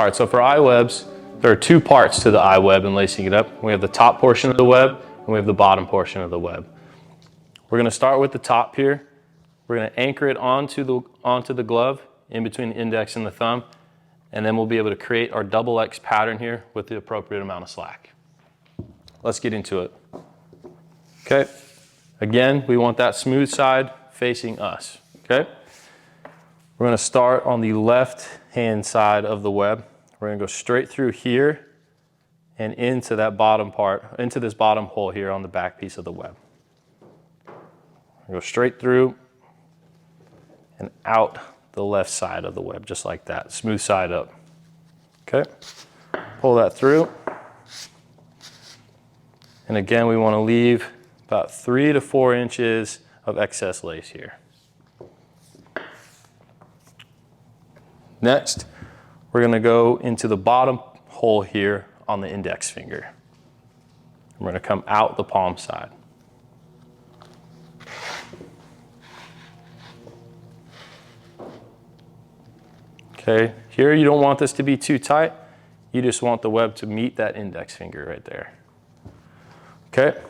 parts. So for eye webs, there are two parts to the eye web and lacing it up. We have the top portion of the web and we have the bottom portion of the web. We're going to start with the top here. We're going to anchor it onto the glove in between the index and the thumb, and then we'll be able to create our double X pattern here with the appropriate amount of slack. Let's get into it. Okay. Again, we want that smooth side facing us. Okay. We're going to start on the left hand side of the web. We're going to go straight through here and into that bottom part, into this bottom hole here on the back piece of the web. Go straight through and out the left side of the web, just like that, smooth side up. Okay, pull that through. And again, we want to leave about 3 to 4 inches of excess lace here. Next, we're going to go into the bottom hole here on the index finger. We're going to come out the palm side. Okay, here you don't want this to be too tight. You just want the web to meet that index finger right there. Okay,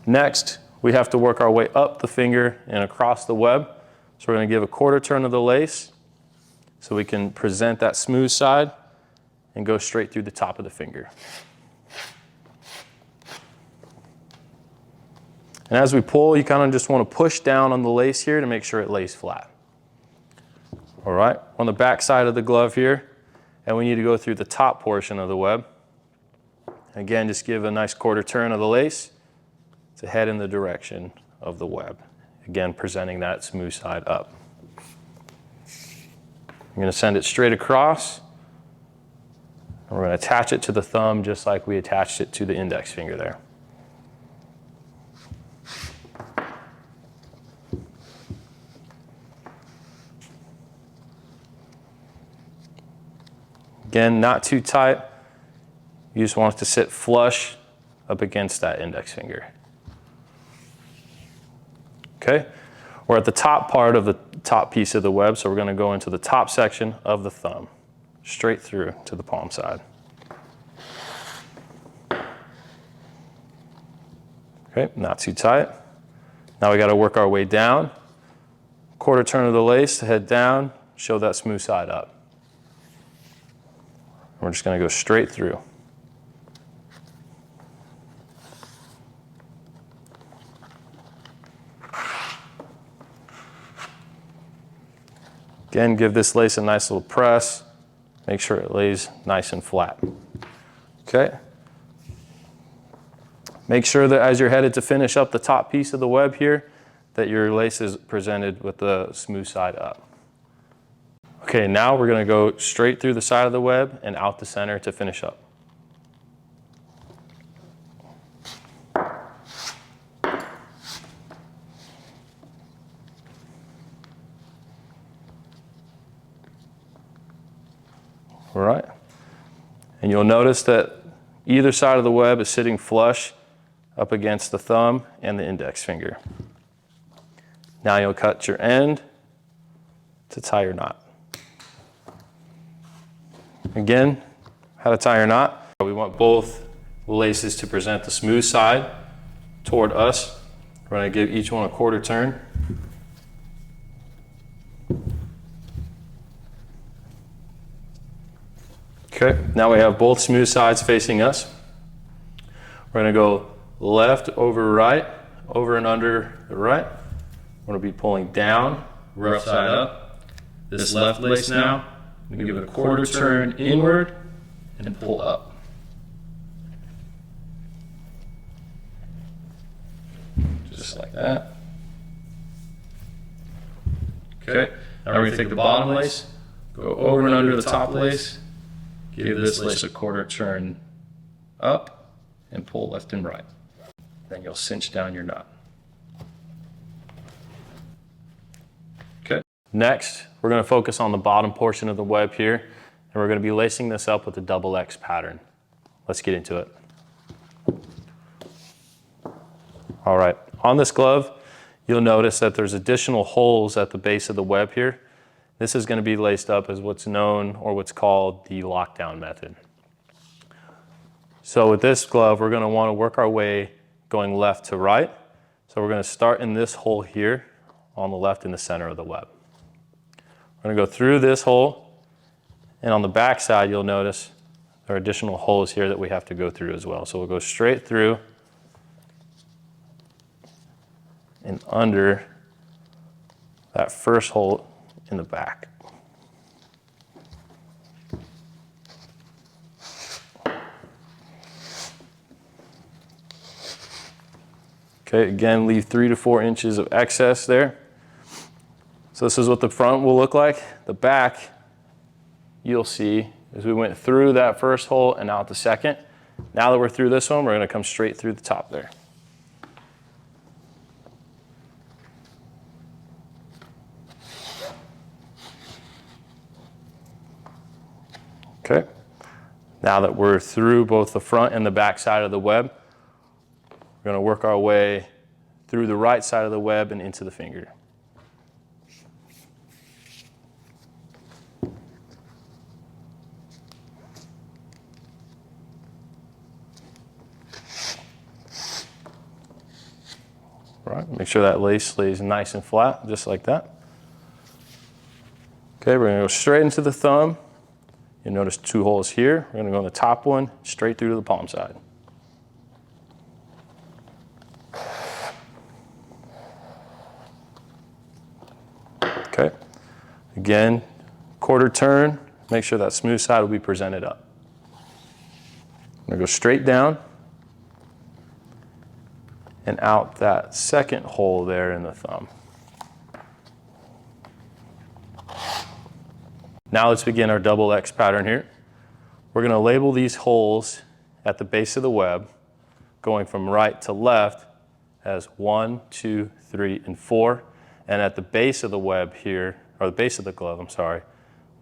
next we have to work our way up the finger and across the web. So we're going to give a quarter turn of the lace so we can present that smooth side and go straight through the top of the finger. And as we pull, you kind of just want to push down on the lace here to make sure it lays flat. All right, on the back side of the glove here, and we need to go through the top portion of the web. Again, just give a nice quarter turn of the lace to head in the direction of the web. Again, presenting that smooth side up. I'm going to send it straight across, and we're going to attach it to the thumb just like we attached it to the index finger there. Again, not too tight. You just want it to sit flush up against that index finger. Okay, we're at the top part of the top piece of the web, so we're going to go into the top section of the thumb, straight through to the palm side. Okay, not too tight. Now we got to work our way down. Quarter turn of the lace to head down, show that smooth side up. We're just going to go straight through. Again, give this lace a nice little press. Make sure it lays nice and flat. Okay. Make sure that as you're headed to finish up the top piece of the web here, that your lace is presented with the smooth side up. Okay, now we're going to go straight through the side of the web and out the center to finish up. All right, and you'll notice that either side of the web is sitting flush up against the thumb and the index finger. Now you'll cut your end to tie your knot. Again, how to tie your knot. We want both laces to present the smooth side toward us. We're going to give each one a quarter turn. Okay, now we have both smooth sides facing us. We're going to go left over right, over and under the right. We're going to be pulling down, rough side up. This left lace now, we give it a quarter turn inward and pull up. Just like that. Okay, now we're going to take the bottom lace, go over and under the top lace, give this lace a quarter turn up and pull left and right. Then you'll cinch down your knot. Okay. Next, we're going to focus on the bottom portion of the web here, and we're going to be lacing this up with a double X pattern. Let's get into it. All right, on this glove, you'll notice that there's additional holes at the base of the web here, This is going to be laced up as what's known or what's called the lockdown method. So with this glove, we're going to want to work our way going left to right. So we're going to start in this hole here on the left in the center of the web. We're going to go through this hole, and on the back side you'll notice there are additional holes here that we have to go through as well. So we'll go straight through and under that first hole in the back. Okay, again, leave 3 to 4 inches of excess there. So this is what the front will look like. The back, you'll see, as we went through that first hole and out the second. Now that we're through this one, we're going to come straight through the top there. Okay, now that we're through both the front and the back side of the web, we're going to work our way through the right side of the web and into the finger. All right, make sure that lace lays nice and flat, just like that. Okay, we're going to go straight into the thumb. You'll notice 2 holes here. We're going to go in the top one, straight through to the palm side. Okay, again, quarter turn, make sure that smooth side will be presented up. I'm going to go straight down and out that second hole there in the thumb. Now let's begin our double X pattern here. We're going to label these holes at the base of the web, going from right to left as 1, 2, 3, and 4. And at the base of the web here, or the base of the glove, I'm sorry,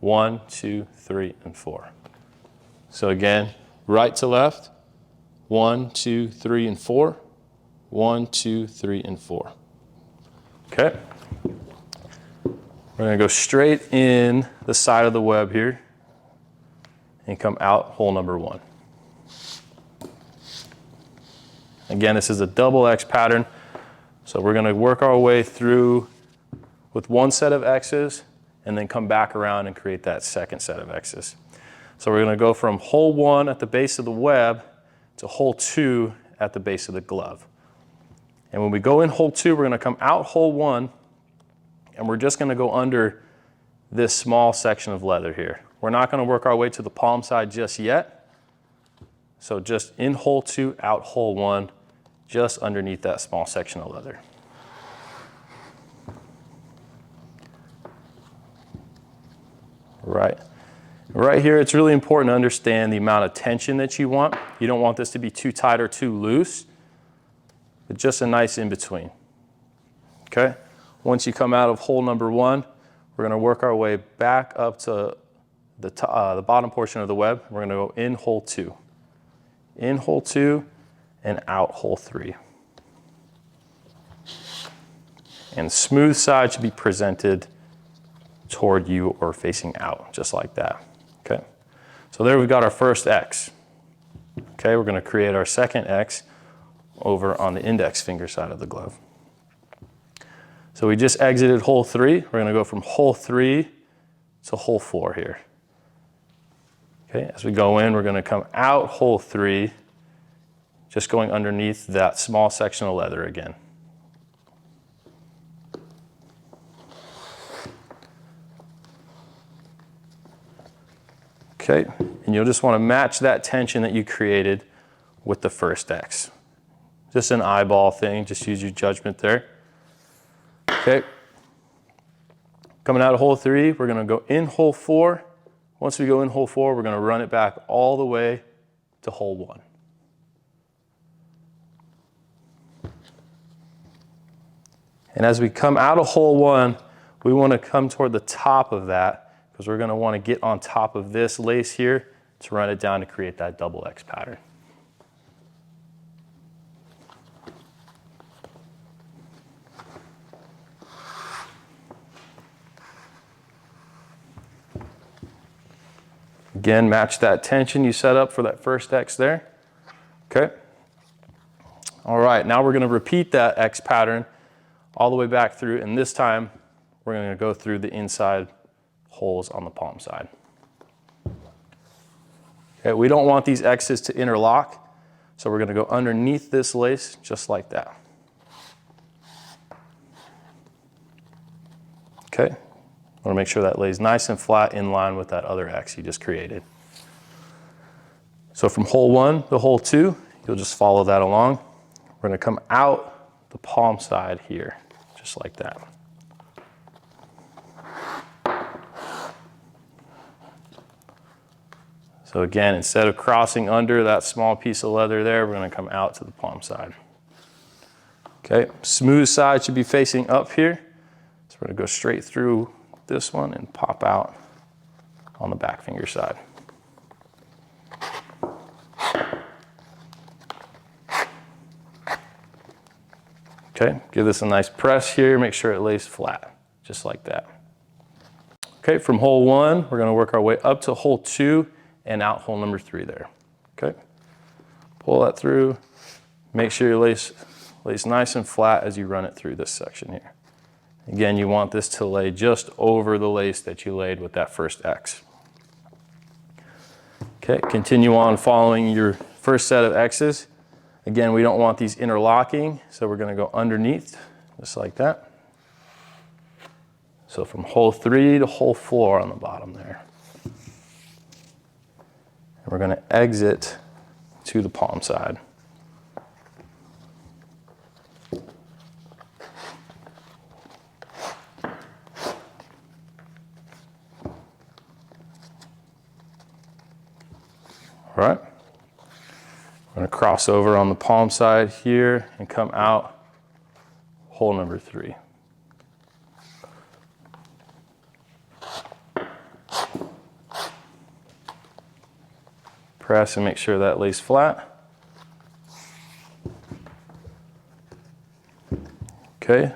1, 2, 3, and 4. So again, right to left, 1, 2, 3, and 4. 1, 2, 3, and 4. Okay. We're going to go straight in the side of the web here and come out hole number 1. Again, this is a double X pattern. So we're going to work our way through with one set of X's and then come back around and create that second set of X's. So we're going to go from hole 1 at the base of the web to hole 2 at the base of the glove. And when we go in hole 2, we're going to come out hole 1, and we're just going to go under this small section of leather here. We're not going to work our way to the palm side just yet. So just in hole 2, out hole 1, just underneath that small section of leather. Right here, it's really important to understand the amount of tension that you want. You don't want this to be too tight or too loose, but just a nice in between. Okay? Once you come out of hole number 1, we're going to work our way back up to the bottom portion of the web. We're going to go in hole 2. In hole 2 and out hole 3. And smooth side should be presented toward you or facing out, just like that. Okay? So there we've got our first X. Okay, we're going to create our second X over on the index finger side of the glove. So we just exited hole 3. We're going to go from hole 3 to hole 4 here. Okay, as we go in, we're going to come out hole 3, just going underneath that small section of leather again. Okay, and you'll just want to match that tension that you created with the first X. Just an eyeball thing, just use your judgment there. Okay, coming out of hole 3, we're going to go in hole 4. Once we go in hole 4, we're going to run it back all the way to hole 1. And as we come out of hole 1, we want to come toward the top of that because we're going to want to get on top of this lace here to run it down to create that double X pattern. Again, match that tension you set up for that first X there. Okay. All right, now we're going to repeat that X pattern all the way back through, and this time we're going to go through the inside holes on the palm side. Okay, we don't want these X's to interlock, so we're going to go underneath this lace just like that. Okay, I want to make sure that lays nice and flat in line with that other X you just created. So from hole 1 to hole 2, you'll just follow that along. We're going to come out the palm side here, just like that. So again, instead of crossing under that small piece of leather there, we're going to come out to the palm side. Okay, smooth side should be facing up here. So we're going to go straight through this one and pop out on the back finger side. Okay, give this a nice press here, make sure it lays flat, just like that. Okay, from hole 1, we're going to work our way up to hole 2 and out hole number 3 there. Okay, pull that through, make sure your lace lays nice and flat as you run it through this section here. Again, you want this to lay just over the lace that you laid with that first X. Okay, continue on following your first set of X's. Again, we don't want these interlocking, so we're going to go underneath, just like that. So from hole 3 to hole 4 on the bottom there. And we're going to exit to the palm side. All right. I'm going to cross over on the palm side here and come out hole number 3. Press and make sure that lays flat. Okay.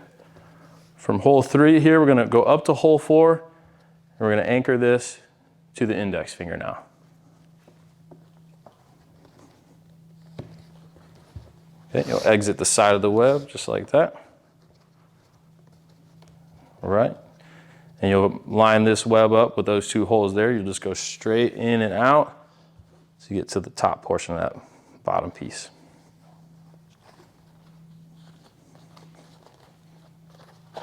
From hole 3 here, we're going to go up to hole 4 and we're going to anchor this to the index finger now. Okay, you'll exit the side of the web just like that. All right, and you'll line this web up with those 2 holes there. You'll just go straight in and out so you get to the top portion of that bottom piece. All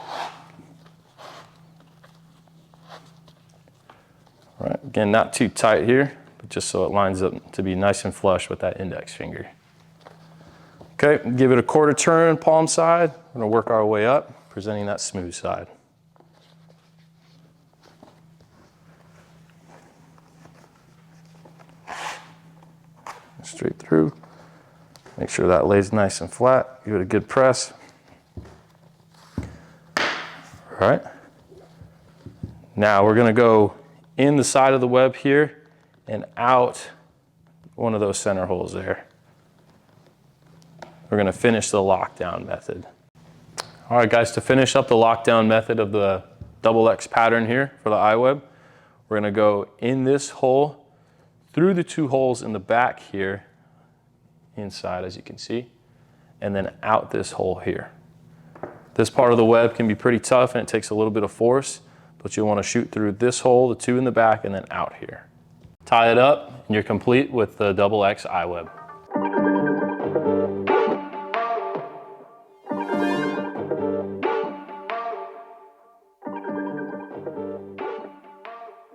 right, again, not too tight here, but just so it lines up to be nice and flush with that index finger. Okay, give it a quarter turn, palm side. We're going to work our way up, presenting that smooth side. Straight through. Make sure that lays nice and flat. Give it a good press. All right. Now we're going to go in the side of the web here and out one of those center holes there. We're going to finish the lockdown method. All right, guys, to finish up the lockdown method of the double X pattern here for the iWeb, we're going to go in this hole, through the 2 holes in the back here, inside as you can see, and then out this hole here. This part of the web can be pretty tough and it takes a little bit of force, but you'll want to shoot through this hole, the 2 in the back, and then out here. Tie it up and you're complete with the double X iWeb.